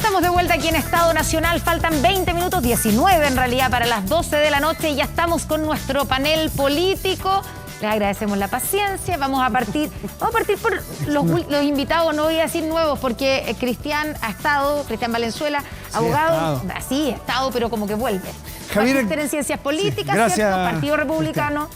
Estamos de vuelta aquí en Estado Nacional. Faltan 20 minutos, 19 en realidad, para las 12 de la noche. Y ya estamos con nuestro panel político. Les agradecemos la paciencia. Vamos a partir por los invitados, no voy a decir nuevos, porque Cristian Valenzuela, abogado. Sí, ha estado, pero como que vuelve. Javiera, magíster en Ciencias Políticas, gracias, ¿cierto? Partido Republicano.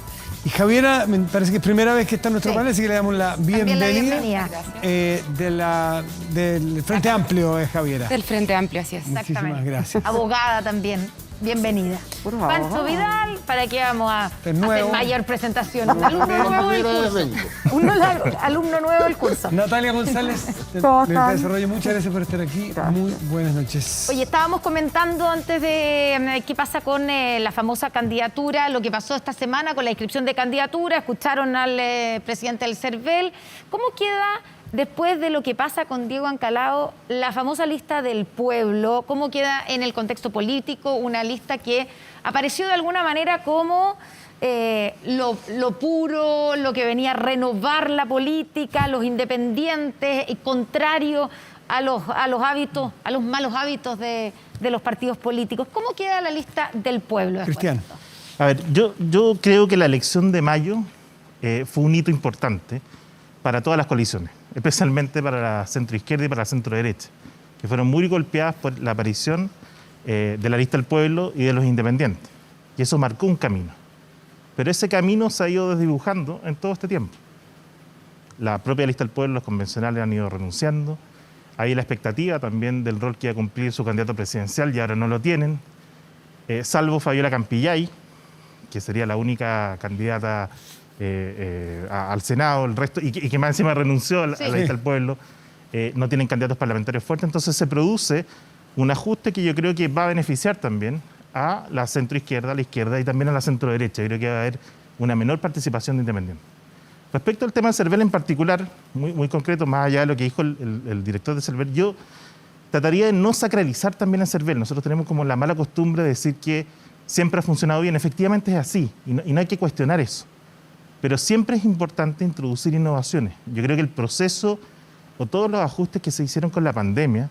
Y Javiera, me parece que es primera vez que está en nuestro panel, así que le damos la bienvenida. Del Frente Amplio, Javiera. Del Frente Amplio, así es. Exactamente. Gracias. Abogada también. Bienvenida. Por favor. Pancho Vidal, ¿para qué vamos a hacer mayor presentación? Un alumno nuevo del curso. Alumno nuevo del curso. Natalia González, del Desarrollo, muchas gracias por estar aquí. Muy buenas noches. Oye, estábamos comentando antes de qué pasa con la famosa candidatura, lo que pasó esta semana con la inscripción de candidatura. Escucharon al presidente del CERVEL. ¿Cómo queda, después de lo que pasa con Diego Ancalao, la famosa lista del pueblo? ¿Cómo queda en el contexto político una lista que apareció de alguna manera como lo puro, lo que venía a renovar la política, los independientes, y contrario a los malos hábitos de los partidos políticos? ¿Cómo queda la lista del pueblo? Cristian. A ver, yo creo que la elección de mayo fue un hito importante para todas las coaliciones, especialmente para la centroizquierda y para la centroderecha, que fueron muy golpeadas por la aparición de la lista del pueblo y de los independientes. Y eso marcó un camino. Pero ese camino se ha ido desdibujando en todo este tiempo. La propia lista del pueblo, los convencionales han ido renunciando. Hay la expectativa también del rol que iba a cumplir su candidato presidencial y ahora no lo tienen. Salvo Fabiola Campillay, que sería la única candidata al Senado, el resto, y que más encima renunció a la lista del pueblo, no tienen candidatos parlamentarios fuertes. Entonces se produce un ajuste que yo creo que va a beneficiar también a la centroizquierda, a la izquierda y también a la centroderecha. Yo creo que va a haber una menor participación de independientes. Respecto al tema de CERVEL en particular, muy concreto, más allá de lo que dijo el director de CERVEL, yo trataría de no sacralizar también a CERVEL. Nosotros tenemos como la mala costumbre de decir que siempre ha funcionado bien. Efectivamente es así y no hay que cuestionar eso. Pero siempre es importante introducir innovaciones. Yo creo que el proceso o todos los ajustes que se hicieron con la pandemia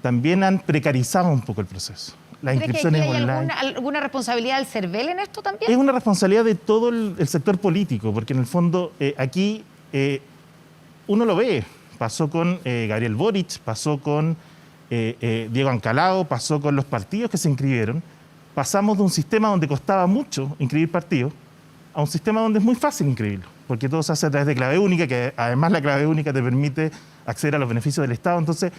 también han precarizado un poco el proceso. Las inscripciones ¿Hay online. alguna responsabilidad del CERVEL en esto también? Es una responsabilidad de todo el sector político, porque en el fondo aquí uno lo ve. Pasó con Gabriel Boric, pasó con Diego Ancalao, pasó con los partidos que se inscribieron. Pasamos de un sistema donde costaba mucho inscribir partidos a un sistema donde es muy fácil inscribirlo, porque todo se hace a través de clave única, que además la clave única te permite acceder a los beneficios del Estado. Entonces,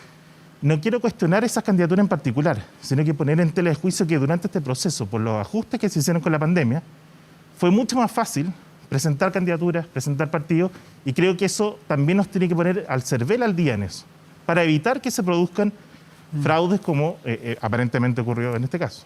no quiero cuestionar esas candidaturas en particular, sino que poner en tela de juicio que durante este proceso, por los ajustes que se hicieron con la pandemia, fue mucho más fácil presentar candidaturas, presentar partidos, y creo que eso también nos tiene que poner al CERVEL al día en eso, para evitar que se produzcan fraudes como aparentemente ocurrió en este caso.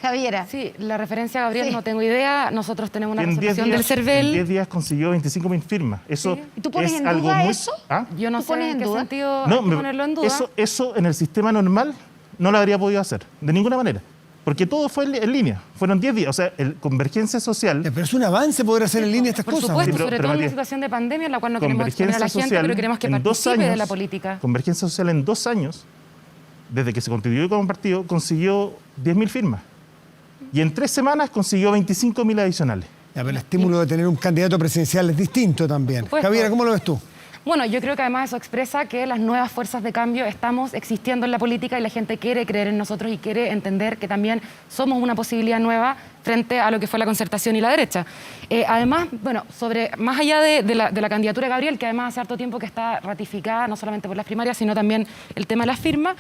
Javiera. Sí, la referencia a Gabriel no tengo idea. Nosotros tenemos una resolución del En CERVEL. 10 días consiguió 25.000 firmas. Eso ¿Y tú pones es en algo duda muy... eso? ¿Ah? Yo no sé en qué sentido hay que ponerlo en duda. Eso en el sistema normal no lo habría podido hacer, de ninguna manera. Porque todo fue en línea. Fueron 10 días. O sea, Convergencia Social... Pero es un avance poder hacer en línea estas cosas. Por supuesto, Sí, sobre todo en una situación de pandemia en la cual no queremos exponer a la gente, Social, pero queremos que en 2 participe años, de la política. Convergencia Social en 2 años, desde que se constituyó como partido, consiguió 10.000 firmas. Y en 3 semanas consiguió 25.000 adicionales. Ya, pero el estímulo de tener un candidato presidencial es distinto también. Javiera, ¿cómo lo ves tú? Bueno, yo creo que además eso expresa que las nuevas fuerzas de cambio estamos existiendo en la política y la gente quiere creer en nosotros y quiere entender que también somos una posibilidad nueva frente a lo que fue la concertación y la derecha. Además, bueno, más allá de la candidatura de Gabriel, que además hace harto tiempo que está ratificada, no solamente por las primarias, sino también el tema de las firmas,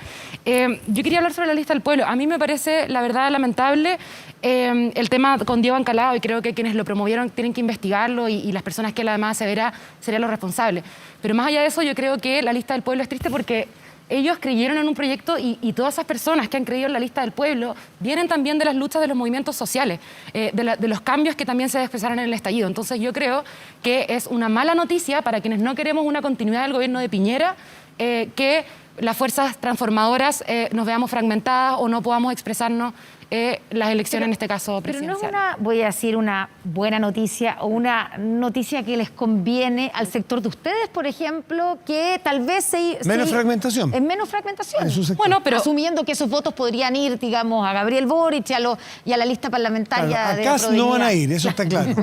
yo quería hablar sobre la lista del pueblo. A mí me parece, la verdad, lamentable el tema con Diego Ancalao, y creo que quienes lo promovieron tienen que investigarlo y las personas que él además asevera serían los responsables. Pero más allá de eso, yo creo que la lista del pueblo es triste porque ellos creyeron en un proyecto y todas esas personas que han creído en la lista del pueblo vienen también de las luchas de los movimientos sociales, de los cambios que también se expresaron en el estallido. Entonces yo creo que es una mala noticia para quienes no queremos una continuidad del gobierno de Piñera, que las fuerzas transformadoras nos veamos fragmentadas o no podamos expresarnos las elecciones, en este caso Pero no presidenciales. es voy a decir, una buena noticia o una noticia que les conviene al sector de ustedes, por ejemplo, que tal vez Menos fragmentación. Es menos fragmentación. En su sector. Bueno, pero asumiendo que esos votos podrían ir, digamos, a Gabriel Boric y a la lista parlamentaria Claro, de acá no Prodignidad. van a ir, eso está claro.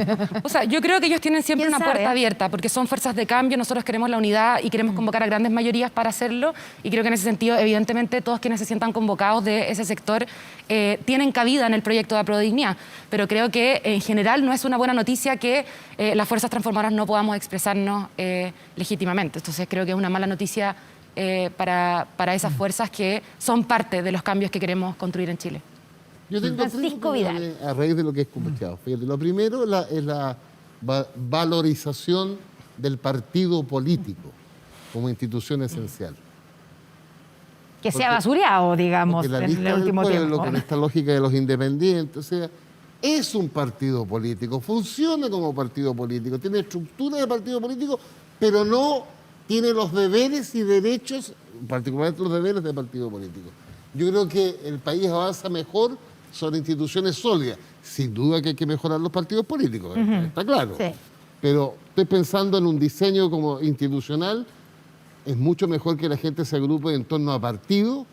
O sea, yo creo que ellos tienen siempre ¿Quién una sabe? puerta abierta, porque son fuerzas de cambio, nosotros queremos la unidad y queremos convocar a grandes mayorías para hacerlo, y creo que en ese sentido, evidentemente, todos quienes se sientan convocados de ese sector tienen cabida en el proyecto de Prodignidad, pero creo que en general no es una buena noticia que las fuerzas transformadoras no podamos expresarnos legítimamente. Entonces creo que es una mala noticia para esas fuerzas que son parte de los cambios que queremos construir en Chile. Yo tengo Francisco tres opiniones a raíz de lo que he escuchado. Fíjate, lo primero es la valorización del partido político como institución esencial. Que se ha basureado, digamos, Porque la en lista el del último pueblo, tiempo. con esta lógica de los independientes, o sea, es un partido político, funciona como partido político, tiene estructura de partido político, pero no tiene los deberes y derechos, particularmente los deberes de partido político. Yo creo que el país avanza mejor sobre instituciones sólidas. Sin duda que hay que mejorar los partidos políticos, está claro. Sí. Pero estoy pensando en un diseño como institucional. Es mucho mejor que la gente se agrupe en torno a partidos,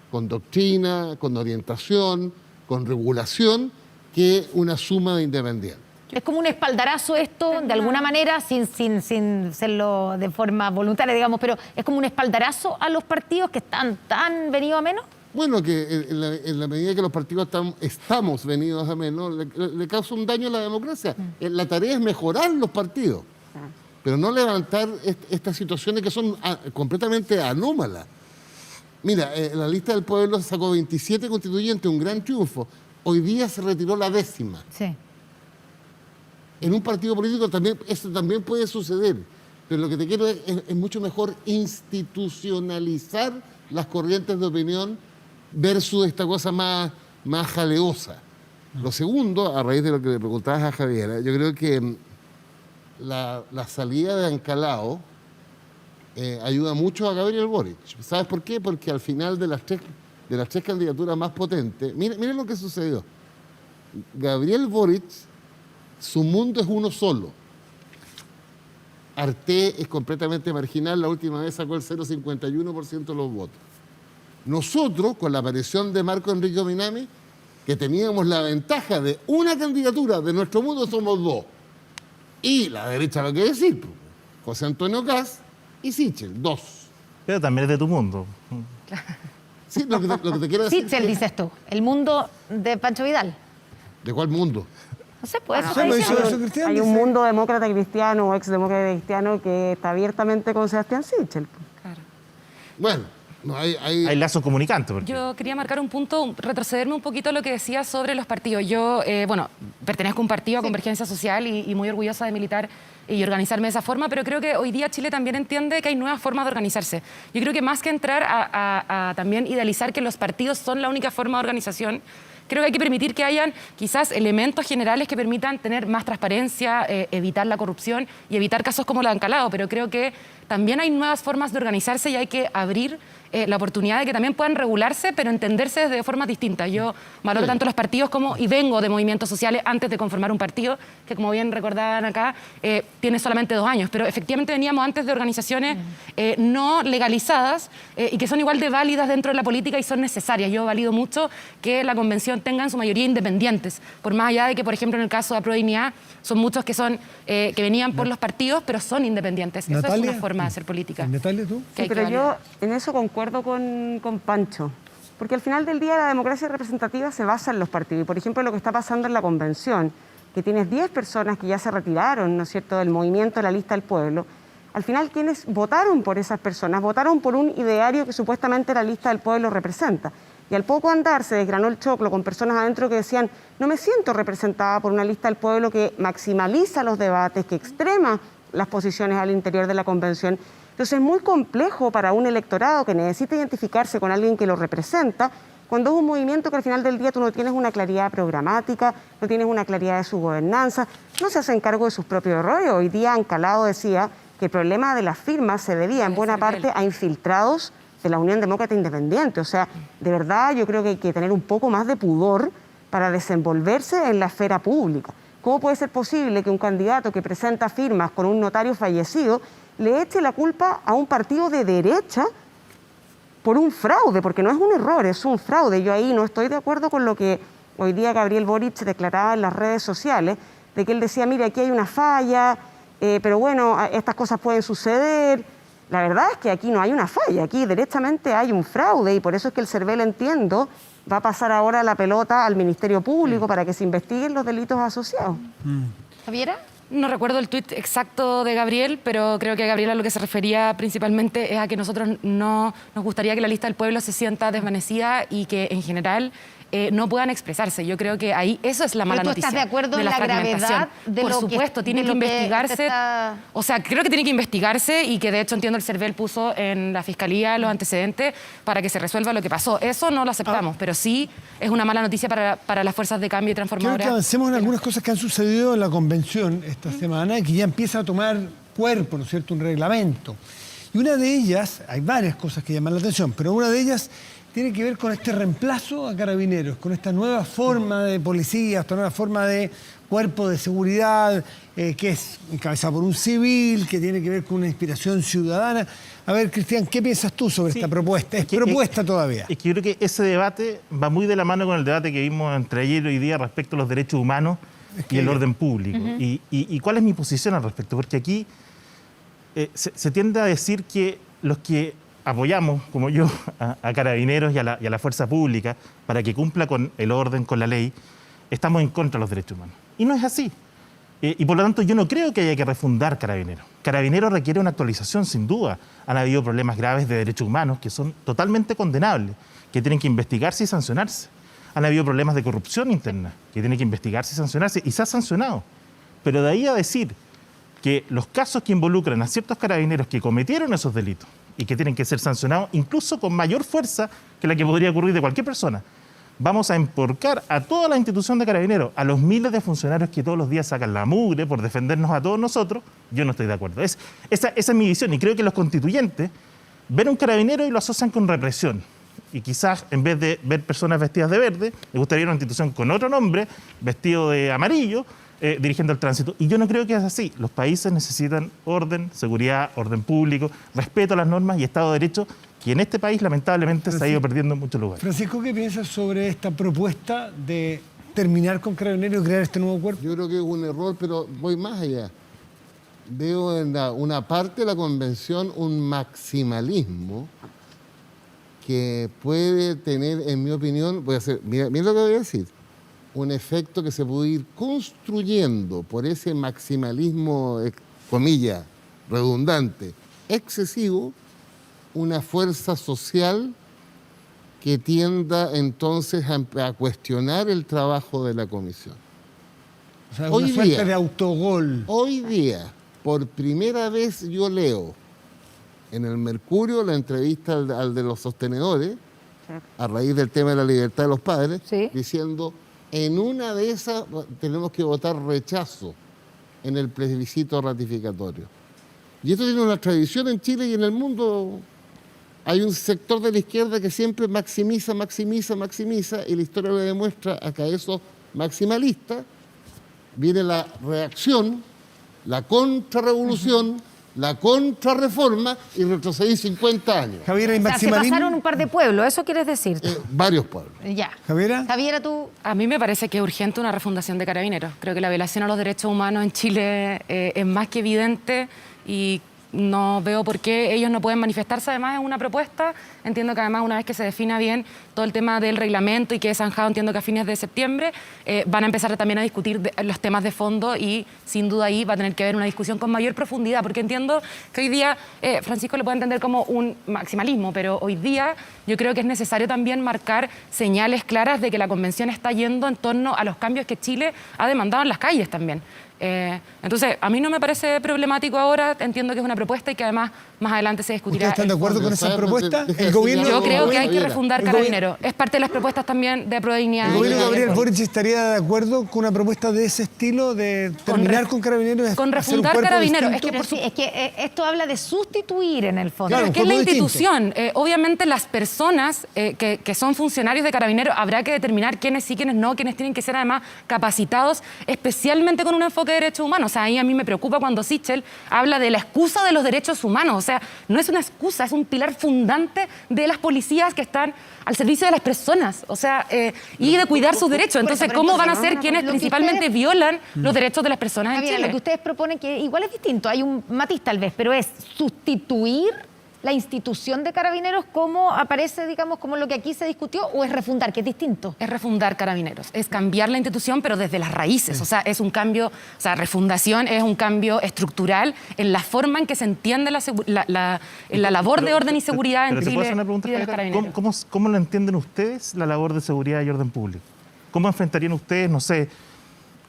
con doctrina, con orientación, con regulación, que una suma de independientes. Es como un espaldarazo esto, de alguna manera, sin serlo de forma voluntaria, digamos, pero es como un espaldarazo a los partidos que están tan venidos a menos. Bueno, que en la medida que los partidos estamos venidos a menos, le causa un daño a la democracia. La tarea es mejorar los partidos, pero no levantar estas situaciones que son completamente anómalas. Mira, la lista del pueblo sacó 27 constituyentes, un gran triunfo. Hoy día se retiró la 10ª. Sí. En un partido político eso también puede suceder, pero lo que te quiero es mucho mejor institucionalizar las corrientes de opinión versus esta cosa más jaleosa. Lo segundo, a raíz de lo que le preguntabas a Javiera, yo creo que la salida de Ancalao ayuda mucho a Gabriel Boric. ¿Sabes por qué? Porque al final de las tres candidaturas más potentes, miren lo que sucedió. Gabriel Boric, su mundo es uno solo. Arte es completamente marginal, la última vez sacó el 0,51% de los votos. Nosotros, con la aparición de Marco Enrique Minami, que teníamos la ventaja de una candidatura, de nuestro mundo somos dos. Y la derecha, lo que decir, José Antonio Kast y Sichel, 2. Pero también es de tu mundo. Sí, lo que te quiero decir. Sichel, dices tú, el mundo de Pancho Vidal. ¿De cuál mundo? No sé, pues eso Eso lo está hizo diciendo. eso Cristian. Hay un dice. mundo demócrata cristiano o exdemócrata cristiano que está abiertamente con Sebastián Sichel. Claro. Bueno, no, Hay lazos comunicantes. Porque Yo quería marcar un punto, retrocederme un poquito a lo que decía sobre los partidos. Yo, pertenezco a un partido, a Convergencia Social, y muy orgullosa de militar y organizarme de esa forma, pero creo que hoy día Chile también entiende que hay nuevas formas de organizarse. Yo creo que más que entrar a también idealizar que los partidos son la única forma de organización, creo que hay que permitir que hayan quizás elementos generales que permitan tener más transparencia, evitar la corrupción y evitar casos como la de Ancalao, pero creo que también hay nuevas formas de organizarse y hay que abrir la oportunidad de que también puedan regularse, pero entenderse de formas distintas. Yo valoro tanto los partidos y vengo de movimientos sociales antes de conformar un partido, que como bien recordaban acá, tiene solamente 2 años, pero efectivamente veníamos antes de organizaciones no legalizadas y que son igual de válidas dentro de la política y son necesarias. Yo valido mucho que la convención tenga en su mayoría independientes, por más allá de que, por ejemplo, en el caso de Prodignidad, son muchos que venían por los partidos, pero son independientes. Eso es una forma de hacer política. Natalia, ¿tú? que hay que Pero yo validar. en eso concuerdo con Pancho, porque al final del día la democracia representativa se basa en los partidos. Y por ejemplo, lo que está pasando en la convención, que tienes 10 personas que ya se retiraron, ¿no es cierto?, del movimiento de la lista del pueblo. Al final, quienes votaron por esas personas, votaron por un ideario que supuestamente la lista del pueblo representa. Y al poco andar se desgranó el choclo con personas adentro que decían, no me siento representada por una lista del pueblo que maximaliza los debates, que extrema las posiciones al interior de la convención. Entonces es muy complejo para un electorado que necesita identificarse con alguien que lo representa, cuando es un movimiento que al final del día tú no tienes una claridad programática, no tienes una claridad de su gobernanza, no se hacen cargo de sus propios errores. Hoy día Ancalao decía que el problema de las firmas se debía en buena parte a infiltrados de la Unión Demócrata Independiente. O sea, de verdad yo creo que hay que tener un poco más de pudor para desenvolverse en la esfera pública. ¿Cómo puede ser posible que un candidato que presenta firmas con un notario fallecido le eche la culpa a un partido de derecha por un fraude? Porque no es un error, es un fraude. Yo ahí no estoy de acuerdo con lo que hoy día Gabriel Boric declaraba en las redes sociales, de que él decía, mire, aquí hay una falla, pero bueno, estas cosas pueden suceder. La verdad es que aquí no hay una falla, aquí derechamente hay un fraude y por eso es que el CERVEL, entiendo, va a pasar ahora la pelota al Ministerio Público para que se investiguen los delitos asociados. ¿Javiera? No recuerdo el tuit exacto de Gabriel, pero creo que Gabriel a lo que se refería principalmente es a que nosotros no nos gustaría que la lista del pueblo se sienta desvanecida y que en general no puedan expresarse. Yo creo que ahí eso es la mala noticia. ¿Pero tú estás de acuerdo de en la gravedad de Por lo supuesto, que, tiene de que lo que investigarse. está... O sea, creo que tiene que investigarse y que de hecho entiendo el CERVEL puso en la Fiscalía los antecedentes para que se resuelva lo que pasó. Eso no lo aceptamos, pero sí es una mala noticia para las fuerzas de cambio y Quiero transformadoras. que avancemos en algunas cosas que han sucedido en la convención esta semana y que ya empieza a tomar cuerpo, ¿no es cierto?, un reglamento. Y una de ellas, hay varias cosas que llaman la atención, pero una de ellas tiene que ver con este reemplazo a carabineros, con esta nueva forma de policía, esta nueva forma de cuerpo de seguridad, que es encabezado por un civil, que tiene que ver con una inspiración ciudadana. A ver, Cristian, ¿qué piensas tú sobre esta propuesta? Es propuesta todavía. Es que yo creo que ese debate va muy de la mano con el debate que vimos entre ayer y hoy día respecto a los derechos humanos y el orden público. ¿Y cuál es mi posición al respecto? Porque aquí se tiende a decir que los que apoyamos, como yo, a carabineros y a la fuerza pública para que cumpla con el orden, con la ley, estamos en contra de los derechos humanos. Y no es así. Y por lo tanto yo no creo que haya que refundar Carabineros. Carabineros requiere una actualización, sin duda. Han habido problemas graves de derechos humanos que son totalmente condenables, que tienen que investigarse y sancionarse. Han habido problemas de corrupción interna, que tienen que investigarse y sancionarse, y se ha sancionado. Pero de ahí a decir que los casos que involucran a ciertos carabineros que cometieron esos delitos y que tienen que ser sancionados, incluso con mayor fuerza que la que podría ocurrir de cualquier persona, vamos a emporcar a toda la institución de carabineros, a los miles de funcionarios que todos los días sacan la mugre por defendernos a todos nosotros, yo no estoy de acuerdo. Esa es mi visión, y creo que los constituyentes ven a un carabinero y lo asocian con represión. Y quizás en vez de ver personas vestidas de verde, les gustaría una institución con otro nombre, vestido de amarillo, dirigiendo el tránsito. Y yo no creo que es así. Los países necesitan orden, seguridad, orden público, respeto a las normas y Estado de Derecho, que en este país lamentablemente se ha ido perdiendo en muchos lugares. Francisco, ¿qué piensas sobre esta propuesta de terminar con Carabineros y crear este nuevo cuerpo? Yo creo que es un error, pero voy más allá. Veo en una parte de la convención un maximalismo que puede tener, en mi opinión, mira lo que voy a decir, un efecto que se puede ir construyendo por ese maximalismo, comillas, redundante, excesivo, una fuerza social que tienda entonces a cuestionar el trabajo de la comisión. O sea, una suerte de autogol. Hoy día, por primera vez yo leo en el Mercurio la entrevista al de los sostenedores, a raíz del tema de la libertad de los padres, diciendo, en una de esas tenemos que votar rechazo en el plebiscito ratificatorio. Y esto tiene una tradición en Chile y en el mundo. Hay un sector de la izquierda que siempre maximiza, y la historia le demuestra a que a esos maximalistas viene la reacción, la contrarrevolución, la contrarreforma y retrocedí 50 años. Javiera, ¿y se maximalismo? pasaron un par de pueblos, ¿eso quieres decir? Varios pueblos. Ya. ¿Javiera? Javiera, tú... A mí me parece que es urgente una refundación de Carabineros. Creo que la violación a los derechos humanos en Chile es más que evidente y no veo por qué ellos no pueden manifestarse además en una propuesta. Entiendo que además una vez que se defina bien todo el tema del reglamento y que es zanjado, entiendo que a fines de septiembre, van a empezar también a discutir los temas de fondo y sin duda ahí va a tener que haber una discusión con mayor profundidad, porque entiendo que hoy día, Francisco lo puede entender como un maximalismo, pero hoy día yo creo que es necesario también marcar señales claras de que la convención está yendo en torno a los cambios que Chile ha demandado en las calles también. Entonces, a mí no me parece problemático ahora, entiendo que es una propuesta y que además más adelante se discutirá. ¿Ustedes están de acuerdo con esa propuesta? Deja El de gobierno... Yo decir creo que hay que Javiera. refundar El Carabineros. Es parte de las propuestas también de Prodignidad. ¿El gobierno de Gabriel Boric Boric estaría de acuerdo con una propuesta de ese estilo, de terminar con Carabineros? y con hacer un refundar cuerpo Carabineros. distinto? Pero sí, es que esto habla de sustituir en el fondo. Claro, Es que es la un poco institución. Obviamente las personas que son funcionarios de Carabineros habrá que determinar quiénes sí, quiénes no, quiénes tienen que ser además capacitados, especialmente con un enfoque de derechos humanos. O sea, ahí a mí me preocupa cuando Sichel habla de la excusa de los derechos humanos. O sea, no es una excusa, es un pilar fundante de las policías que están al servicio de las personas. O sea, y de cuidar sus derechos. Entonces, pero ¿cómo van a entonces, ser quienes lo que principalmente ustedes- violan los derechos de las personas en Javier, Chile? lo que ustedes proponen que igual es distinto, hay un matiz tal vez, pero es sustituir la institución de Carabineros como aparece, digamos, como lo que aquí se discutió, o es refundar, que es distinto. Es refundar Carabineros, es cambiar la institución, pero desde las raíces. O sea, es un cambio, o sea, refundación es un cambio estructural en la forma en que se entiende la labor de orden y seguridad en Pero te puedo Chile hacer una pregunta, y de los Javiera? Carabineros. ¿Cómo lo entienden ustedes la labor de seguridad y orden público? ¿Cómo enfrentarían ustedes, no sé,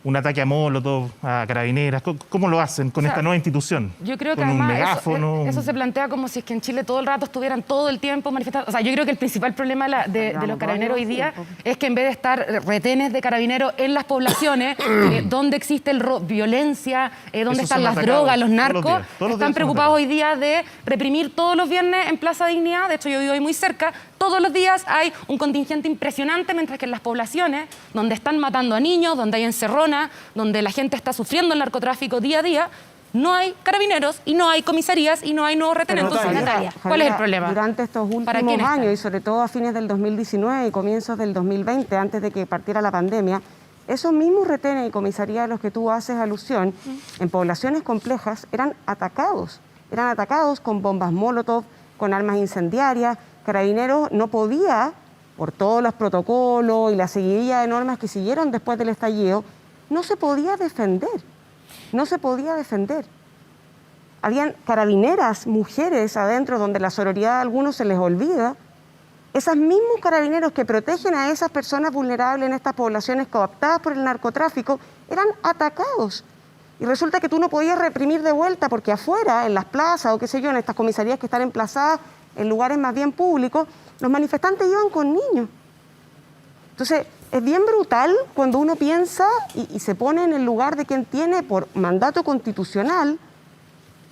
un ataque a Molotov, a Carabineras? ¿Cómo lo hacen con O sea, esta nueva institución? Yo creo que con un además megáfono. eso se plantea como si es que en Chile todo el rato estuvieran todo el tiempo manifestando. O sea, yo creo que el principal problema de los carabineros hoy día es que en vez de estar retenes de carabineros en las poblaciones, donde existe violencia, donde Esos están son las atacados drogas, los todos los narcos, días, todos los días están son preocupados atacados. hoy día de reprimir todos los viernes en Plaza Dignidad. De hecho, yo vivo ahí muy cerca. Todos los días hay un contingente impresionante, mientras que en las poblaciones, donde están matando a niños, donde hay encerronas, donde la gente está sufriendo el narcotráfico día a día, no hay carabineros y no hay comisarías y no hay nuevos retenes. Pero, Entonces, Natalia, ¿cuál es el problema? Durante estos ¿Para últimos quién años están? y sobre todo a fines del 2019 y comienzos del 2020, antes de que partiera la pandemia, esos mismos retenes y comisarías a los que tú haces alusión, en poblaciones complejas, eran atacados con bombas Molotov, con armas incendiarias. Carabineros no podía, por todos los protocolos y la seguidilla de normas que siguieron después del estallido, no se podía defender. Habían carabineras, mujeres adentro, donde la sororidad de algunos se les olvida. Esos mismos carabineros que protegen a esas personas vulnerables en estas poblaciones cooptadas por el narcotráfico eran atacados. Y resulta que tú no podías reprimir de vuelta porque afuera, en las plazas o qué sé yo, en estas comisarías que están emplazadas en lugares más bien públicos, los manifestantes iban con niños. Entonces, es bien brutal cuando uno piensa y se pone en el lugar de quien tiene por mandato constitucional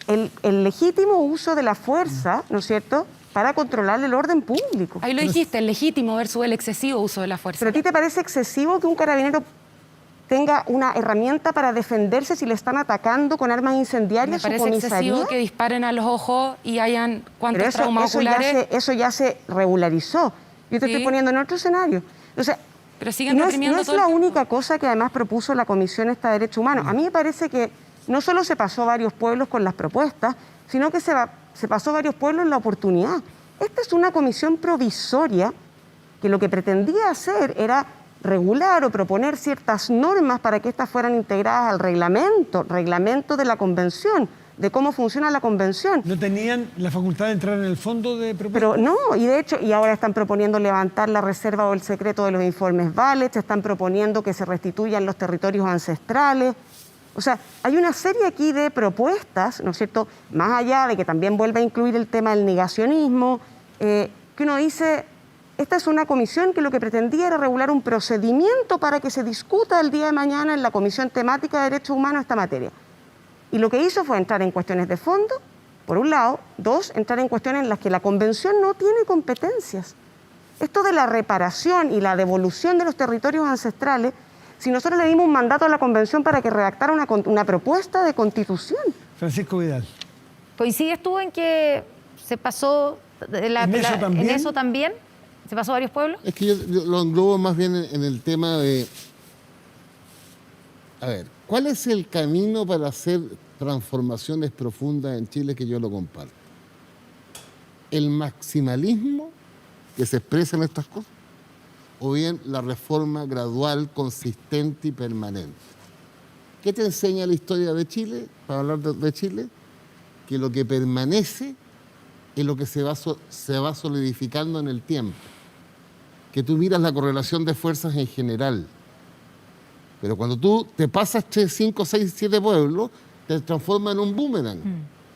el legítimo uso de la fuerza, ¿no es cierto?, para controlar el orden público. Ahí lo dijiste, el legítimo versus el excesivo uso de la fuerza. ¿Pero a ti te parece excesivo que un carabinero tenga una herramienta para defenderse si le están atacando con armas Me incendiarias su parece comisaría? excesivo que disparen a los ojos y hayan Pero cuantos traumas oculares. eso ya se regularizó. Yo te Sí. estoy poniendo en otro escenario. O sea, Pero siguen no es reprimiendo todo el la tiempo. única cosa que además propuso la Comisión esta de Derechos Humanos. A mí me parece que no solo se pasó varios pueblos con las propuestas, sino que se pasó varios pueblos en la oportunidad. Esta es una comisión provisoria que lo que pretendía hacer era regular o proponer ciertas normas para que estas fueran integradas al reglamento de la convención, de cómo funciona la convención. ¿No tenían la facultad de entrar en el fondo de propuesta? Pero no, y de hecho, y ahora están proponiendo levantar la reserva o el secreto de los informes Valech, están proponiendo que se restituyan los territorios ancestrales. O sea, hay una serie aquí de propuestas, ¿no es cierto?, más allá de que también vuelva a incluir el tema del negacionismo, que uno dice, esta es una comisión que lo que pretendía era regular un procedimiento para que se discuta el día de mañana en la Comisión Temática de Derechos Humanos esta materia. Y lo que hizo fue entrar en cuestiones de fondo, por un lado. Dos, entrar en cuestiones en las que la Convención no tiene competencias. Esto de la reparación y la devolución de los territorios ancestrales, si nosotros le dimos un mandato a la Convención para que redactara una propuesta de constitución. Francisco Vidal. ¿Coincides tú en que se pasó ¿En eso también? ¿Se pasó a varios pueblos? Es que yo lo englobo más bien en el tema de, a ver, ¿cuál es el camino para hacer transformaciones profundas en Chile que yo lo comparto? ¿El maximalismo que se expresa en estas cosas? ¿O bien la reforma gradual, consistente y permanente? ¿Qué te enseña la historia de Chile, para hablar de Chile? Que lo que permanece es lo que se va solidificando en el tiempo. Que tú miras la correlación de fuerzas en general Pero cuando tú te pasas 3, 5, 6, 7 pueblos, te transforma en un boomerang.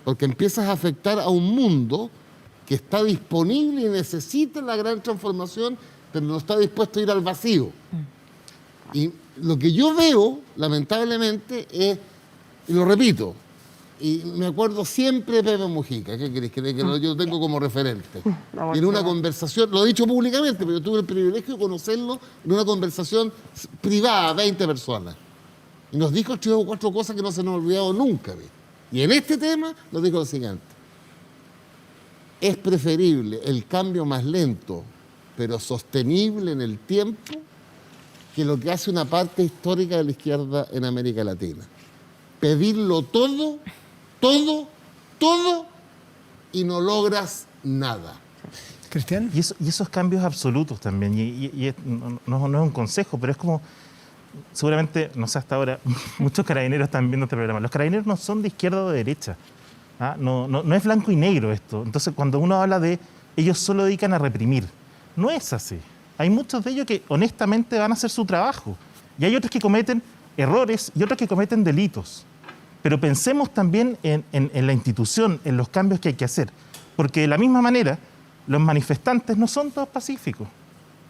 Porque empiezas a afectar a un mundo que está disponible y necesita la gran transformación, pero no está dispuesto a ir al vacío. Y lo que yo veo, lamentablemente, es, y lo repito, y me acuerdo siempre de Pepe Mujica, ¿qué querés? Que yo lo tengo como referente. Y en una conversación, lo he dicho públicamente, pero yo tuve el privilegio de conocerlo en una conversación privada, 20 personas. Y nos dijo 3 o 4 cosas que no se nos han olvidado nunca. ¿Ves? Y en este tema nos dijo lo siguiente: es preferible el cambio más lento, pero sostenible en el tiempo, que lo que hace una parte histórica de la izquierda en América Latina. Pedirlo todo, todo, todo, y no logras nada. Cristian. Y esos cambios absolutos también, no es un consejo, pero es como, seguramente, no sé, hasta ahora, muchos carabineros están viendo este programa. Los carabineros no son de izquierda o de derecha. No es blanco y negro esto. Entonces, cuando uno habla de ellos solo dedican a reprimir, no es así. Hay muchos de ellos que honestamente van a hacer su trabajo. Y hay otros que cometen errores y otros que cometen delitos. Pero pensemos también en la institución, en los cambios que hay que hacer. Porque de la misma manera, los manifestantes no son todos pacíficos.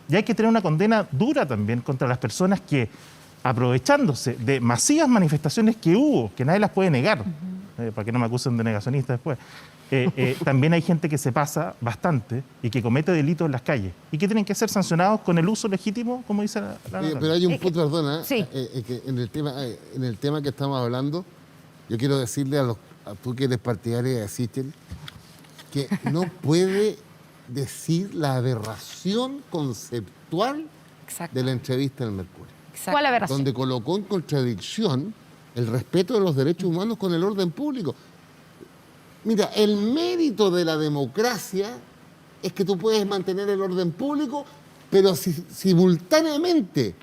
Y hay que tener una condena dura también contra las personas que, aprovechándose de masivas manifestaciones que hubo, que nadie las puede negar, para que no me acusen de negacionista después, también hay gente que se pasa bastante y que comete delitos en las calles y que tienen que ser sancionados con el uso legítimo, como dice la Pero hay un punto, perdona, Sí. que en el tema que estamos hablando, yo quiero decirle a tú que eres partidaria de Sichel, que no puede decir la aberración conceptual Exacto. de la entrevista del Mercurio, Exacto. ¿Cuál aberración? donde colocó en contradicción el respeto de los derechos humanos con el orden público. Mira, el mérito de la democracia es que tú puedes mantener el orden público, pero simultáneamente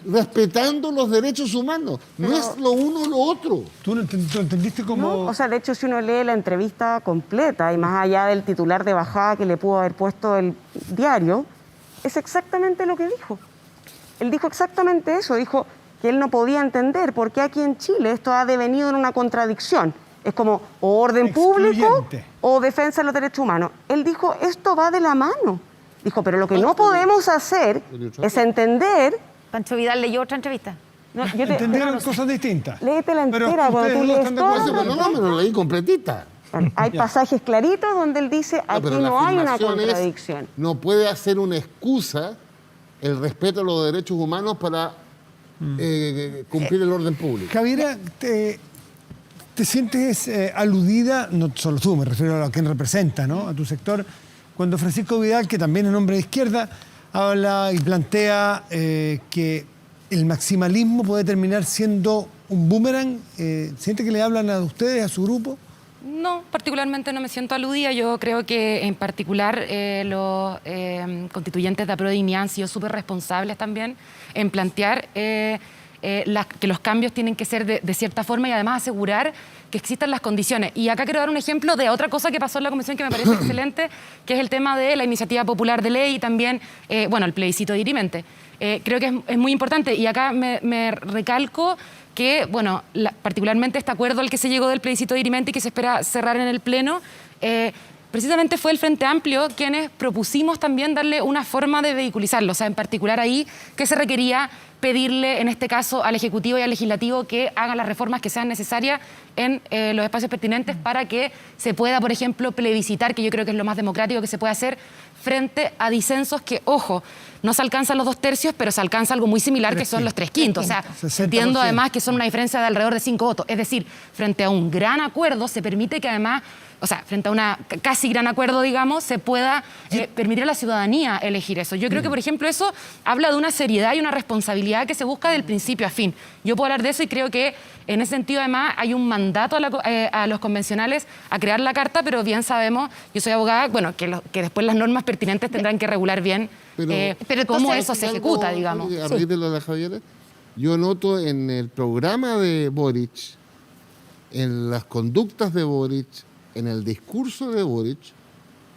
respetando los derechos humanos. No es lo uno o lo otro. ¿Tú lo entendiste como...? No, o sea, de hecho, si uno lee la entrevista completa y más allá del titular de bajada que le pudo haber puesto el diario, es exactamente lo que dijo. Él dijo exactamente eso, dijo que él no podía entender por qué aquí en Chile esto ha devenido en una contradicción. Es como o orden público Excluyente. o defensa de los derechos humanos. Él dijo, esto va de la mano. Dijo, pero lo que no podemos hacer es entender... Pancho Vidal leyó otra entrevista. No, yo Entendieron cosas distintas. Léete la Pero entera, cuando ustedes tú no lees están de todo. acuerdo. No, me lo leí completita. Bueno, hay pasajes claritos donde él dice, aquí Pero la no hay una afirmación es, contradicción. no puede hacer una excusa el respeto a los derechos humanos para cumplir el orden público. Javiera, ¿te sientes aludida, no solo tú, me refiero a quien representa, ¿no? A tu sector, cuando Francisco Vidal, que también es hombre de izquierda, habla y plantea que el maximalismo puede terminar siendo un boomerang? ¿Siente que le hablan a ustedes, a su grupo? No, particularmente no me siento aludida. Yo creo que en particular los constituyentes de APRODINI han sido súper responsables también en plantear que los cambios tienen que ser de cierta forma y además asegurar que existan las condiciones. Y acá quiero dar un ejemplo de otra cosa que pasó en la Convención que me parece excelente, que es el tema de la iniciativa popular de ley y también, el plebiscito dirimente. Creo que es muy importante y acá me recalco que, particularmente este acuerdo al que se llegó del plebiscito dirimente y que se espera cerrar en el Pleno, precisamente fue el Frente Amplio quienes propusimos también darle una forma de vehiculizarlo. O sea, en particular ahí que se requería pedirle, en este caso, al Ejecutivo y al Legislativo que hagan las reformas que sean necesarias en los espacios pertinentes para que se pueda, por ejemplo, plebiscitar, que yo creo que es lo más democrático que se puede hacer, frente a disensos que, ojo, no se alcanzan los 2/3, pero se alcanza algo muy similar, que son los 3/5. O sea, 60%. entiendo además que son una diferencia de alrededor de 5 votos. Es decir, frente a un gran acuerdo se permite que además, frente a una casi gran acuerdo, digamos, se pueda permitir a la ciudadanía elegir eso. Yo creo que, por ejemplo, eso habla de una seriedad y una responsabilidad que se busca del principio a fin. Yo puedo hablar de eso y creo que en ese sentido, además, hay un mandato a los convencionales a crear la carta, pero bien sabemos, yo soy abogada, que después las normas pertinentes tendrán que regular bien pero cómo entonces, eso se ejecuta, digamos. A raíz de lo de Javier, yo noto en el programa de Boric, en las conductas de Boric, en el discurso de Boric,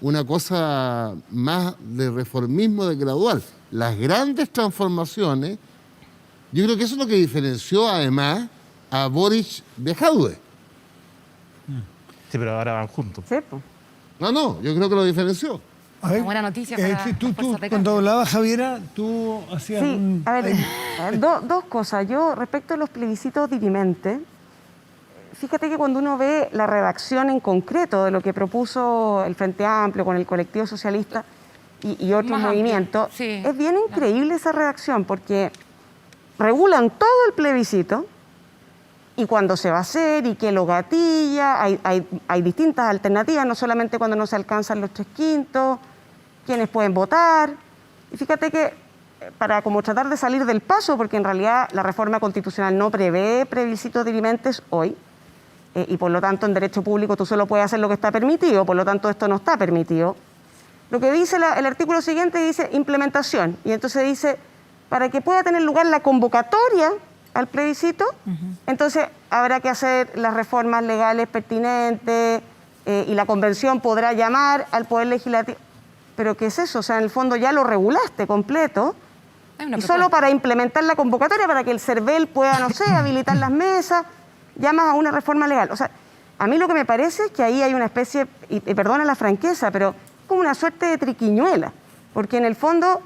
una cosa más de reformismo de gradual. Las grandes transformaciones Yo creo que eso es lo que diferenció además a Boric de Jadwe. Sí, pero ahora van juntos. Sí, pues. No, yo creo que lo diferenció. A ver, Una buena noticia para tú, las fuerzas de cuando cambio. hablabas, Javiera, tú hacías Sí, a ver, dos cosas. Yo, respecto a los plebiscitos dirimentes, fíjate que cuando uno ve la redacción en concreto de lo que propuso el Frente Amplio con el colectivo socialista y otros Más amplio, movimientos, sí, es bien increíble esa redacción porque regulan todo el plebiscito y cuándo se va a hacer y qué lo gatilla, hay distintas alternativas, no solamente cuando no se alcanzan los 3/5, quiénes pueden votar. Y fíjate que para como tratar de salir del paso, porque en realidad la reforma constitucional no prevé plebiscitos dirimentes hoy, y por lo tanto en derecho público tú solo puedes hacer lo que está permitido, por lo tanto esto no está permitido. Lo que dice el artículo siguiente dice implementación, y entonces dice, para que pueda tener lugar la convocatoria al plebiscito, entonces habrá que hacer las reformas legales pertinentes y la convención podrá llamar al Poder Legislativo. ¿Pero qué es eso? O sea, en el fondo ya lo regulaste completo Es una y propuesta. solo para implementar la convocatoria, para que el CERVEL pueda, no sé, habilitar las mesas, llamas a una reforma legal. O sea, a mí lo que me parece es que ahí hay una especie, y perdona la franqueza, pero como una suerte de triquiñuela, porque en el fondo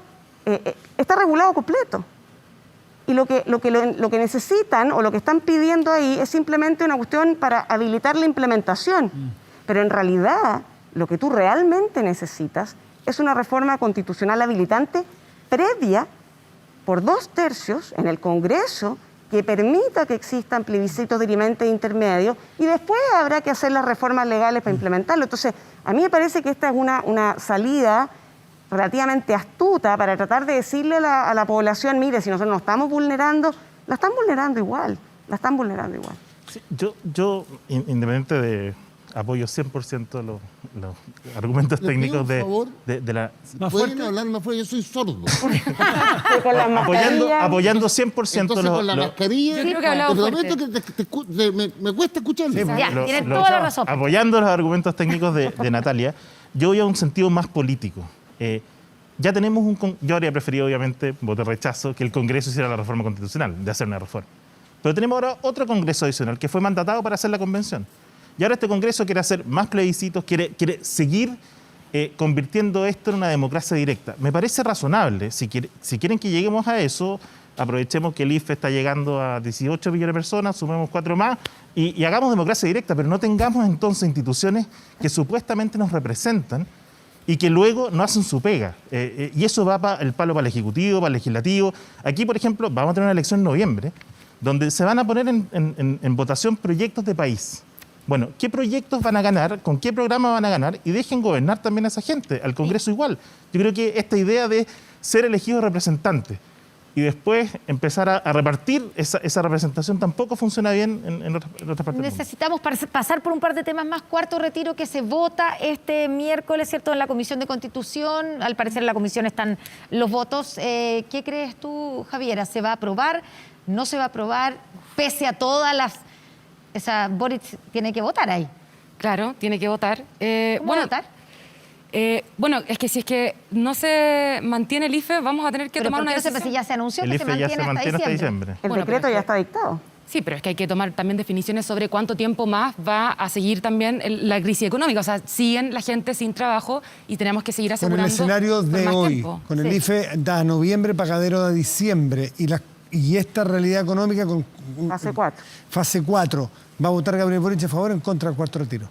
está regulado completo. Y lo que necesitan o lo que están pidiendo ahí es simplemente una cuestión para habilitar la implementación. Pero en realidad lo que tú realmente necesitas es una reforma constitucional habilitante previa por 2/3 en el Congreso que permita que existan plebiscitos dirimentes intermedios y después habrá que hacer las reformas legales para implementarlo. Entonces, a mí me parece que esta es una salida relativamente astuta para tratar de decirle a la población, mire, si nosotros nos estamos vulnerando, la están vulnerando igual. Sí, yo, independiente de apoyo 100% los argumentos Les pido técnicos un favor. de la... ¿Más ¿Pueden fuerte? hablar más fuerte? Yo soy sordo. Con las mascarillas. apoyando 100% Entonces con la mascarilla, Yo creo que he hablado te prometo fuerte. que me cuesta escucharlo. Sí, Ya, tienen toda la razón. Apoyando los argumentos técnicos de Natalia, yo voy a un sentido más político. Ya tenemos yo habría preferido, obviamente, voto rechazo, que el Congreso hiciera la reforma constitucional, de hacer una reforma. Pero tenemos ahora otro Congreso adicional que fue mandatado para hacer la convención. Y ahora este Congreso quiere hacer más plebiscitos, quiere seguir convirtiendo esto en una democracia directa. Me parece razonable. Si quieren que lleguemos a eso, aprovechemos que el IFE está llegando a 18 millones de personas, sumemos 4 más y hagamos democracia directa, pero no tengamos entonces instituciones que supuestamente nos representan y que luego no hacen su pega. Y eso va para el palo para el Ejecutivo, para el Legislativo. Aquí, por ejemplo, vamos a tener una elección en noviembre, donde se van a poner en votación proyectos de país. Bueno, ¿qué proyectos van a ganar? ¿Con qué programa van a ganar? Y dejen gobernar también a esa gente, al Congreso igual. Yo creo que esta idea de ser elegidos representantes y después empezar a repartir esa representación tampoco funciona bien en otras partes del mundo. Necesitamos pasar por un par de temas más. Cuarto retiro que se vota este miércoles, ¿cierto?, en la Comisión de Constitución. Al parecer en la comisión están los votos. ¿Qué crees tú, Javiera? ¿Se va a aprobar? ¿No se va a aprobar? Pese a todas las... Boric tiene que votar ahí. Claro, tiene que votar. ¿Cómo va a votar? Bueno, es que si es que no se mantiene el IFE, vamos a tener que Pero tomar ¿por una qué no se, decisión. pues, ya se anunció El que se IFE ya mantiene, se mantiene hasta diciembre. El Bueno, decreto pero ya es que- está dictado. Sí, pero es que hay que tomar también definiciones sobre cuánto tiempo más va a seguir también la crisis económica. O sea, siguen la gente sin trabajo y tenemos que seguir Con asegurando el escenario por de más hoy, tiempo. con el Sí. IFE da a noviembre, pagadero a diciembre, y esta realidad económica con Fase 4. fase 4, ¿va a votar Gabriel Boric a favor o en contra del cuarto retiro?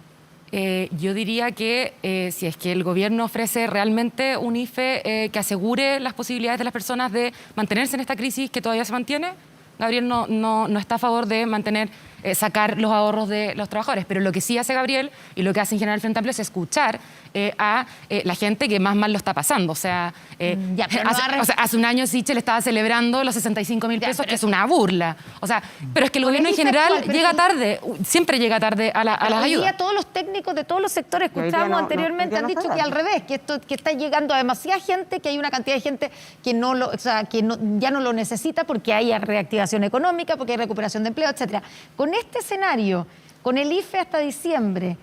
Yo diría que si es que el gobierno ofrece realmente un IFE que asegure las posibilidades de las personas de mantenerse en esta crisis que todavía se mantiene, Gabriel no está a favor de sacar los ahorros de los trabajadores. Pero lo que sí hace Gabriel y lo que hace en general el Frente Amplio es escuchar a la gente que más mal lo está pasando. O sea, Ya, pero no hace un año Sichel estaba celebrando los 65.000 Ya, pesos, pero- que es una burla. O sea, pero es que el Con el gobierno en IFE general actual, pero llega sí. tarde, siempre llega tarde a las Hoy ayudas. día todos los técnicos de todos los sectores, Y hoy día escuchábamos no- anteriormente, hoy han día no dicho está que al dando. revés, que está llegando a demasiada gente, que hay una cantidad de gente que ya no lo necesita porque hay reactivación económica, porque hay recuperación de empleo, etcétera. Con este escenario, con el IFE hasta diciembre,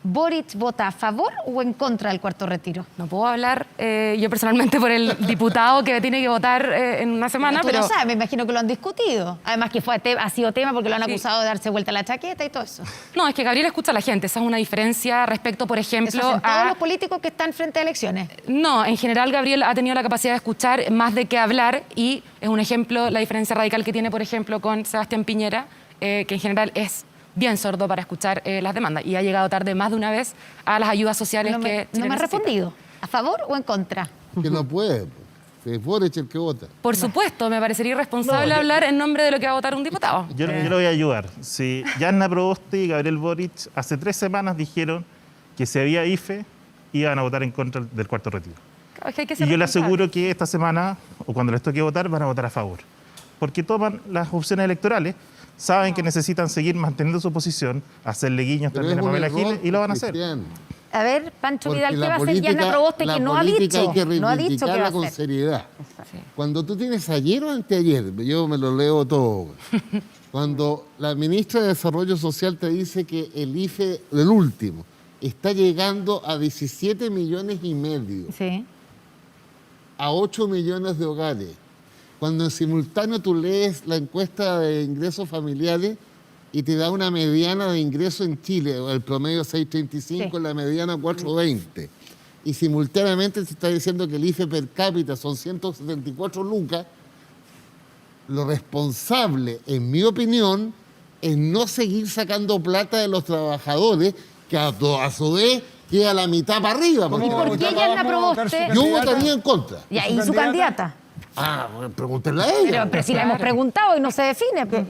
¿Boric vota a favor o en contra del cuarto retiro? No puedo hablar yo personalmente por el diputado que tiene que votar en una semana, Tú pero lo sabes, me imagino que lo han discutido. Además que ha sido tema porque lo han acusado de darse vuelta la chaqueta y todo eso. no, es que Gabriel escucha a la gente. Esa es una diferencia respecto, por ejemplo, Eso hacen todos los políticos que están frente a elecciones. No, en general Gabriel ha tenido la capacidad de escuchar más de que hablar y es un ejemplo la diferencia radical que tiene, por ejemplo, con Sebastián Piñera, que en general es bien sordo para escuchar las demandas y ha llegado tarde más de una vez a las ayudas sociales No que me Chile ha necesita. respondido. ¿A favor o en contra? Que no puede. Es Boric el que vota. Por supuesto, me parecería irresponsable hablar en nombre de lo que va a votar un diputado. Yo lo voy a ayudar. Si Yanna Proboste y Gabriel Boric hace 3 semanas dijeron que si había IFE iban a votar en contra del cuarto retiro. Es que hay que ser Y yo le responsable. aseguro que esta semana, o cuando les toque votar, van a votar a favor. Porque toman las opciones electorales, saben que necesitan seguir manteniendo su posición, hacerle guiños Pero también a es un Pamela error, Giles, y lo van a hacer. Cristian. A ver, Pancho Porque Vidal, ¿qué la va a hacer política- Yanna Proboste la que no ha política dicho? hay que No ha dicho qué va a reivindicarla con hacer. seriedad. Sí. Cuando tú tienes ayer o anteayer, yo me lo leo todo. Cuando la ministra de Desarrollo Social te dice que el IFE, el último, está llegando a 17 millones y medio, Sí. a 8 millones de hogares. Cuando en simultáneo tú lees la encuesta de ingresos familiares y te da una mediana de ingreso en Chile, el promedio 6.35, Sí. la mediana 4.20. Y simultáneamente se está diciendo que el IFE per cápita son 174 lucas. Lo responsable, en mi opinión, es no seguir sacando plata de los trabajadores, que a su vez queda la mitad para arriba. porque- ¿Y por qué Yanna Proboste? Yo votaría en contra. Y ahí su candidata. Ah, bueno, pregúntenle a ella. Pero si la hemos preguntado y no se define. pues.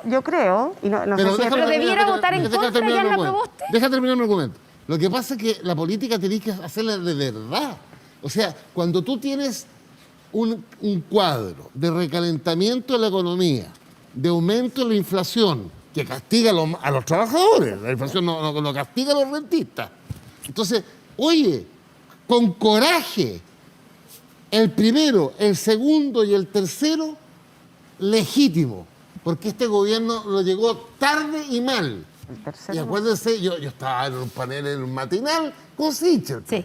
Yo creo, y no sé si es Pero debiera votar en déjame contra terminar mi Yanna argumento. Proboste. Deja terminar mi argumento. Lo que pasa es que la política tenés que hacerla de verdad. O sea, cuando tú tienes un cuadro de recalentamiento de la economía, de aumento de la inflación, que castiga a los trabajadores, la inflación no castiga a los rentistas. Entonces, oye, con coraje, el primero, el segundo y el tercero, legítimo, porque este gobierno lo llegó tarde y mal. el tercero. Y acuérdense, yo estaba en un panel en un matinal con Sichel. Sí.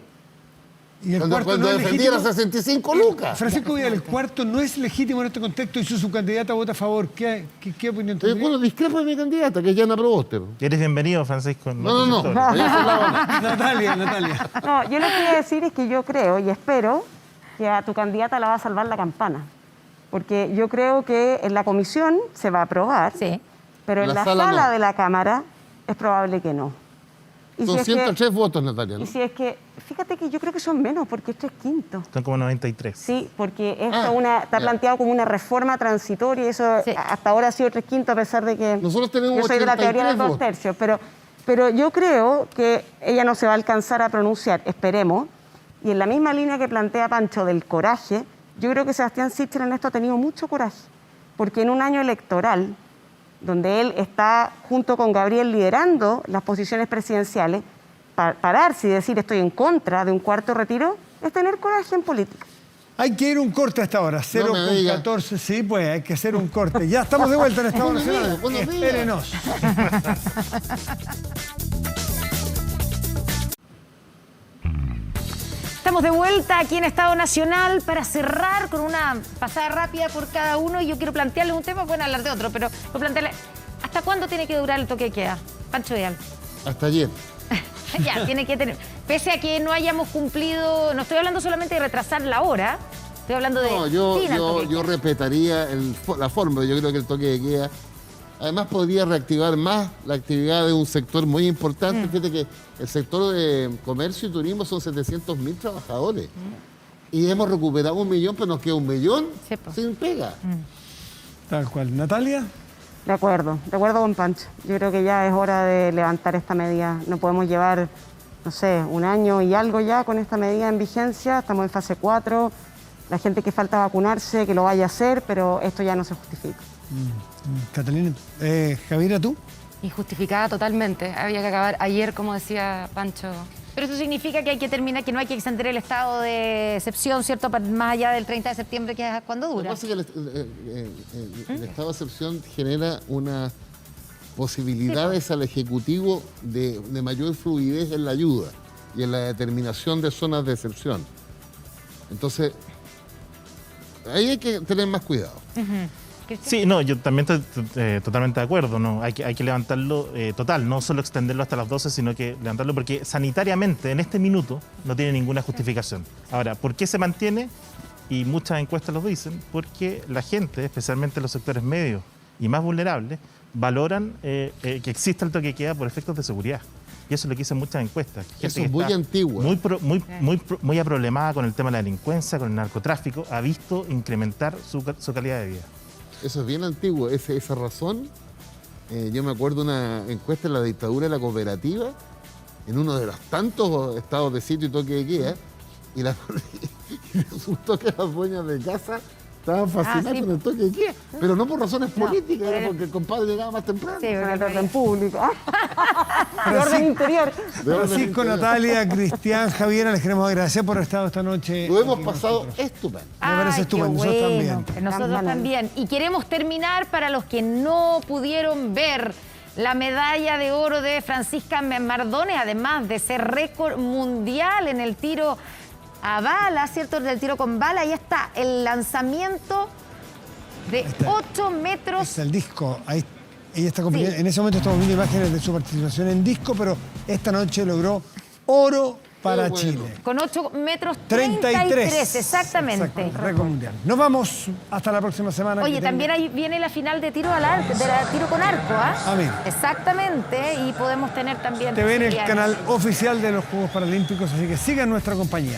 Y el Cuando cuarto no es defendía las legítimo. 65 lucas. Francisco Vidal, el cuarto no es legítimo en este contexto y si su candidata vota a favor, ¿qué opinión tendría? Bueno, discrepo de mi candidata, que es Yanna Proboste. Eres bienvenido, Francisco. en No. nuestro sector. Ella se la- Natalia. No, yo lo que voy a decir es que yo creo y espero que a tu candidata la va a salvar la campana. Porque yo creo que en la comisión se va a aprobar, Sí. pero en La la sala sala no. de la Cámara es probable que no. Y Son si es que- 103 votos, Natalia, ¿no? Y si es que, fíjate que yo creo que son menos, porque esto es quinto. Son como 93. Sí, porque esto Ah, está ya. planteado como una reforma transitoria y eso Sí. hasta ahora ha sido 3/5, a pesar de que Nosotros tenemos yo soy de la teoría de 83 los 2/3. Pero yo creo que ella no se va a alcanzar a pronunciar, esperemos. Y en la misma línea que plantea Pancho del coraje, yo creo que Sebastián Sichel en esto ha tenido mucho coraje, porque en un año electoral, donde él está junto con Gabriel liderando las posiciones presidenciales, pararse y decir estoy en contra de un cuarto retiro, es tener coraje en política. Hay que ir a un corte a esta hora, No me diga. 0,14. Sí, pues hay que hacer un corte. Ya estamos de vuelta en Estado Buenos días, Nacional. buenos días. Espérenos. Estamos de vuelta aquí en Estado Nacional para cerrar con una pasada rápida por cada uno. Y yo quiero plantearles un tema, pueden hablar de otro, pero voy a plantearles, ¿hasta cuándo tiene que durar el toque de queda? Pancho Vidal. Hasta ayer. Ya, tiene que tener. Pese a que no hayamos cumplido, no estoy hablando solamente de retrasar la hora, estoy hablando de. No, fin al toque de yo queda. respetaría la forma. Yo creo que el toque de queda, además, podría reactivar más la actividad de un sector muy importante. Fíjate que el sector de comercio y turismo son 700.000 trabajadores. Y hemos recuperado 1 millón, pero nos queda 1 millón Sí, po. sin pega. Tal cual. Natalia. De acuerdo con Pancho. Yo creo que ya es hora de levantar esta medida. No podemos llevar, no sé, 1 año y algo ya con esta medida en vigencia. Estamos en fase 4. La gente que falta vacunarse, que lo vaya a hacer, pero esto ya no se justifica. Catalina. Javiera, ¿tú? Injustificada totalmente. Había que acabar ayer, como decía Pancho. Pero eso significa que hay que terminar, que no hay que extender el estado de excepción, ¿cierto? Más allá del 30 de septiembre, que es cuando Lo que dura. pasa es que el estado de excepción genera una posibilidades al Ejecutivo de mayor fluidez en la ayuda y en la determinación de zonas de excepción. Entonces, ahí hay que tener más cuidado. Sí, no, yo también estoy totalmente de acuerdo, ¿no? Hay que levantarlo total, no solo extenderlo hasta las 12, sino que levantarlo porque sanitariamente en este minuto no tiene ninguna justificación. Ahora, ¿por qué se mantiene? Y muchas encuestas lo dicen, porque la gente, especialmente los sectores medios y más vulnerables, valoran que exista el toque de queda por efectos de seguridad. Y eso es lo que dicen muchas encuestas. Gente Eso que es muy está antiguo. muy aproblemada con el tema de la delincuencia, con el narcotráfico, ha visto incrementar su calidad de vida. Eso es bien antiguo, esa razón. Yo me acuerdo una encuesta en la dictadura de la cooperativa, en uno de los tantos estados de sitio y toque de queda, y resultó que las dueñas de casa estaban fascinadas sí. con el toque de queda, pero no por razones políticas, era porque el compadre llegaba más temprano. Sí, Era porque de orden público. De orden interior. Francisco, Natalia, Cristian, Javiera, les queremos agradecer por haber estado esta noche. Lo hemos aquí con pasado nosotros. estupendo. Me parece Ay, estupendo, qué nosotros bueno. también. Nosotros Tan también. Y queremos terminar para los que no pudieron ver la medalla de oro de Francisca Mardones, además de ser récord mundial en el tiro a bala, ¿cierto? Del tiro con bala. Ahí está el lanzamiento de 8 metros. Es el disco. Ahí, ella está compitiendo. En ese momento estamos viendo imágenes de su participación en disco, pero esta noche logró oro para Qué bueno. Chile. Con 8 metros 33. exactamente. Exacto, récord mundial. Nos vamos hasta la próxima semana. Oye, Que también tengan- ahí viene la final de tiro al arco, tiro con arco, ¿ah? Ah, mira. Exactamente, y podemos tener también Te ven el posibilidades. canal oficial de los Juegos Paralímpicos, así que sigan nuestra compañía.